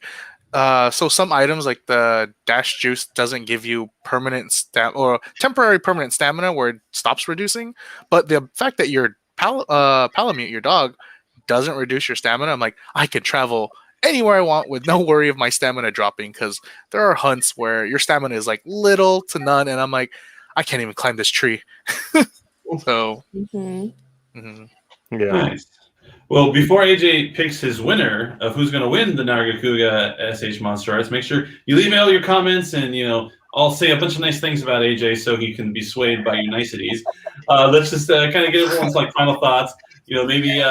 so some items like the dash juice doesn't give you permanent or temporary permanent stamina where it stops reducing, but the fact that your Palamute, your dog, doesn't reduce your stamina, I'm like, I can travel anywhere I want with no worry of my stamina dropping, because there are hunts where your stamina is like little to none, and I'm like, I can't even climb this tree. So Yeah. Nice. Well, before AJ picks his winner of who's going to win the Nargacuga SH Monster Arts, make sure you leave all your comments, and I'll say a bunch of nice things about AJ so he can be swayed by your niceties. Let's just kind of get everyone's like final thoughts. Maybe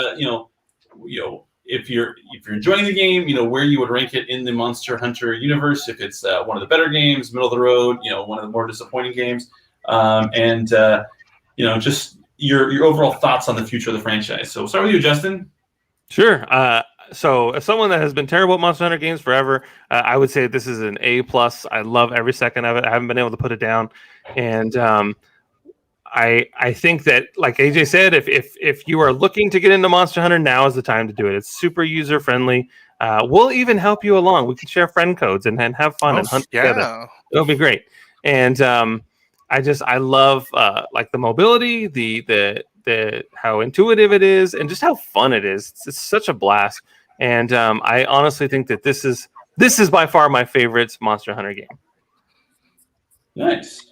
if you're enjoying the game, where you would rank it in the Monster Hunter universe. If it's one of the better games, middle of the road, one of the more disappointing games, and just your overall thoughts on the future of the franchise. So we'll start with you, Justin. Sure. So as someone that has been terrible at Monster Hunter games forever, I would say this is an A+. I love every second of it. I haven't been able to put it down. And I think that, like AJ said, if you are looking to get into Monster Hunter, now is the time to do it. It's super user friendly. We'll even help you along. We can share friend codes and have fun and hunt together. It'll be great. And I love like the mobility, the how intuitive it is, and just how fun it is. It's such a blast. And I honestly think that this is by far my favorite Monster Hunter game. Nice.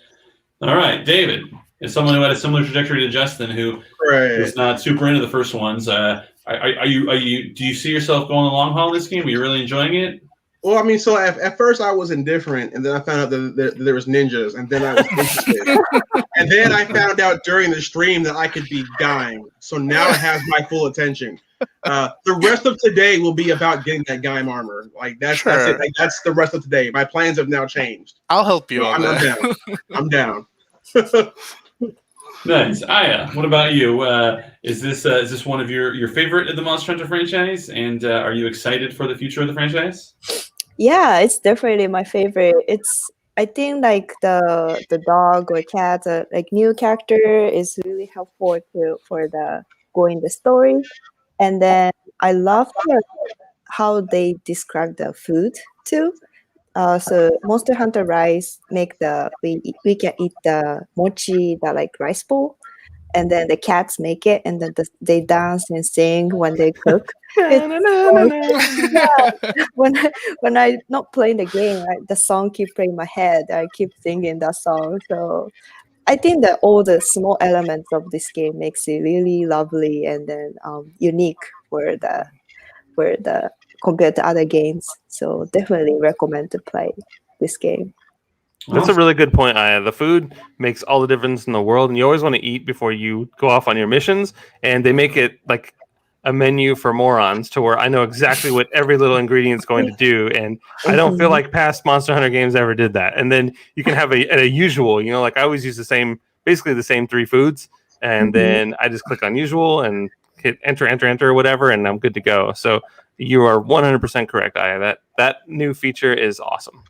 All right, David. As someone who had a similar trajectory to Justin, who was not super into the first ones, do you see yourself going the long haul in this game? Are you really enjoying it? Well, I mean, so at first I was indifferent, and then I found out that there was ninjas, and then I was interested. And then I found out during the stream that I could be dying. So now it has my full attention. The rest of today will be about getting that Gaim armor. Like that's it. Like, that's the rest of today. My plans have now changed. I'll help you on I'm that. I'm down. Nice. Aya, what about you? Is this one of your favorite of the Monster Hunter franchise? And are you excited for the future of the franchise? Yeah, it's definitely my favorite. I think like the dog or cat, like new character is really helpful for going the story. And then I love how they describe the food too. So Monster Hunter Rise we can eat the mochi, the like rice bowl, and then the cats make it, and then they dance and sing when they cook. When I not playing the game, the song keep playing in my head. I keep singing that song. So I think that all the small elements of this game makes it really lovely and then unique for the compared to other games. So definitely recommend to play this game. That's a really good point, Aya. The food makes all the difference in the world, and you always want to eat before you go off on your missions, and they make it like a menu for morons to where I know exactly what every little ingredient is going to do, and I don't feel like past Monster Hunter games ever did that. And then you can have a usual, like I always use basically the same 3 foods, and then I just click unusual and hit enter, or whatever, and I'm good to go. So you are 100% correct, Aya. That new feature is awesome.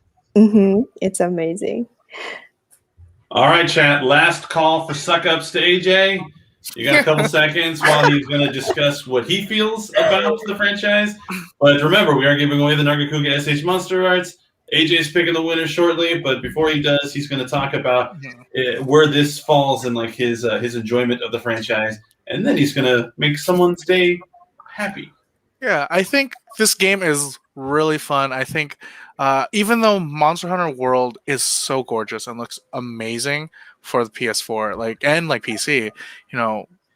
It's amazing. All right, chat. Last call for suck-ups to AJ. You got a couple seconds while he's going to discuss what he feels about the franchise. But remember, we are giving away the Nargacuga SH Monster Arts. AJ's picking the winner shortly, but before he does, he's going to talk about where this falls in like his enjoyment of the franchise, and then he's going to make someone's day happy. Yeah, I think this game is really fun. I think even though Monster Hunter World is so gorgeous and looks amazing for the PS4, and PC,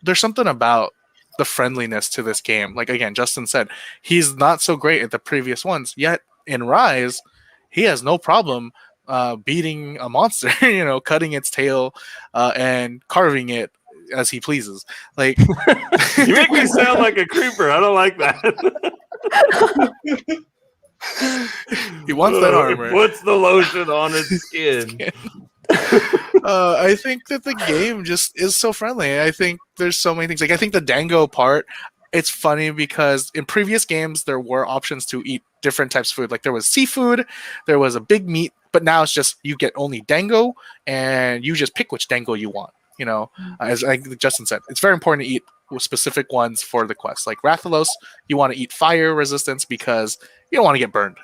there's something about the friendliness to this game. Like again, Justin said, he's not so great at the previous ones, yet in Rise, he has no problem beating a monster, cutting its tail and carving it as he pleases. Like you make me sound like a creeper. I don't like that. He wants that armor. Puts the lotion on its skin. I think that the game just is so friendly. I think there's so many things. Like I think the dango part, it's funny because in previous games there were options to eat different types of food. Like there was seafood, there was a big meat, but now it's just you get only dango and you just pick which dango you want. As like Justin said, it's very important to eat specific ones for the quest. Like Rathalos, you want to eat fire resistance because you don't want to get burned.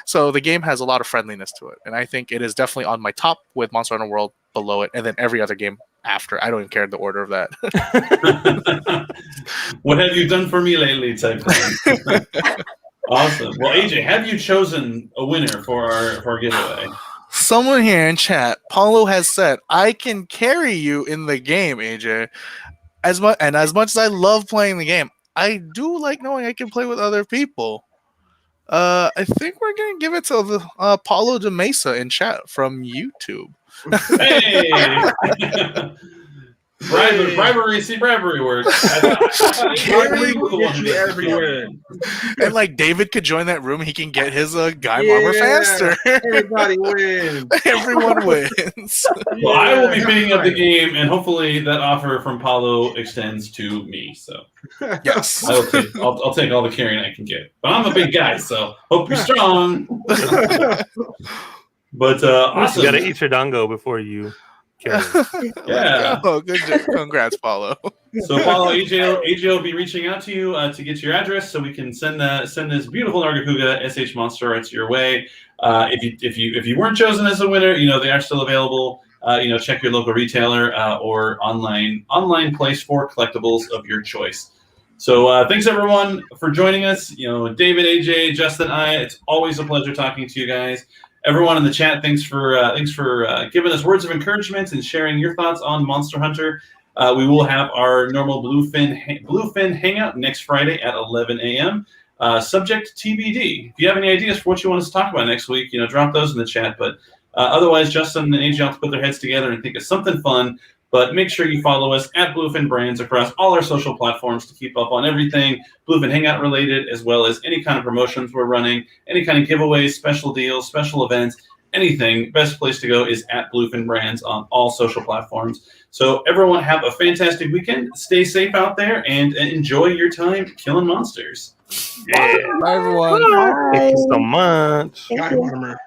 So the game has a lot of friendliness to it, and I think it is definitely on my top with Monster Hunter World below it, and then every other game after. I don't even care the order of that. What have you done for me lately? Type thing. Awesome. Well, AJ, have you chosen a winner for our giveaway? Someone here in chat, Paulo has said, "I can carry you in the game, AJ." As much as I love playing the game, I do like knowing I can play with other people. I think we're gonna give it to the Paulo de Mesa in chat from YouTube. Hey. Bribery, see bribery works. Bribery will get you everywhere. And like David could join that room, he can get his Gaim armor faster. Everybody wins. Everyone wins. Well, I will be picking up the game, and hopefully that offer from Paulo extends to me. So yes, I'll take all the carrying I can get. But I'm a big guy, so hope you're strong. But awesome. You got to eat your dango before you. Yeah. Oh, good. Congrats, Paulo. So, Paulo, AJ will be reaching out to you to get your address so we can send this beautiful Nargacuga SH Monster Arts your way. If you weren't chosen as a winner, they are still available. Check your local retailer or online place for collectibles of your choice. So, thanks everyone for joining us. David, AJ, Justin, it's always a pleasure talking to you guys. Everyone in the chat, thanks for giving us words of encouragement and sharing your thoughts on Monster Hunter. We will have our normal Bluefin Hangout next Friday at 11 a.m. Subject TBD. If you have any ideas for what you want us to talk about next week, drop those in the chat. But otherwise, Justin and AJ have to put their heads together and think of something fun. But make sure you follow us at Bluefin Brands across all our social platforms to keep up on everything Bluefin Hangout related, as well as any kind of promotions we're running, any kind of giveaways, special deals, special events, anything. Best place to go is at Bluefin Brands on all social platforms. So everyone have a fantastic weekend. Stay safe out there and enjoy your time killing monsters. Yeah. Bye, everyone. Bye. Thank you so much. Thank Gaim you. armor.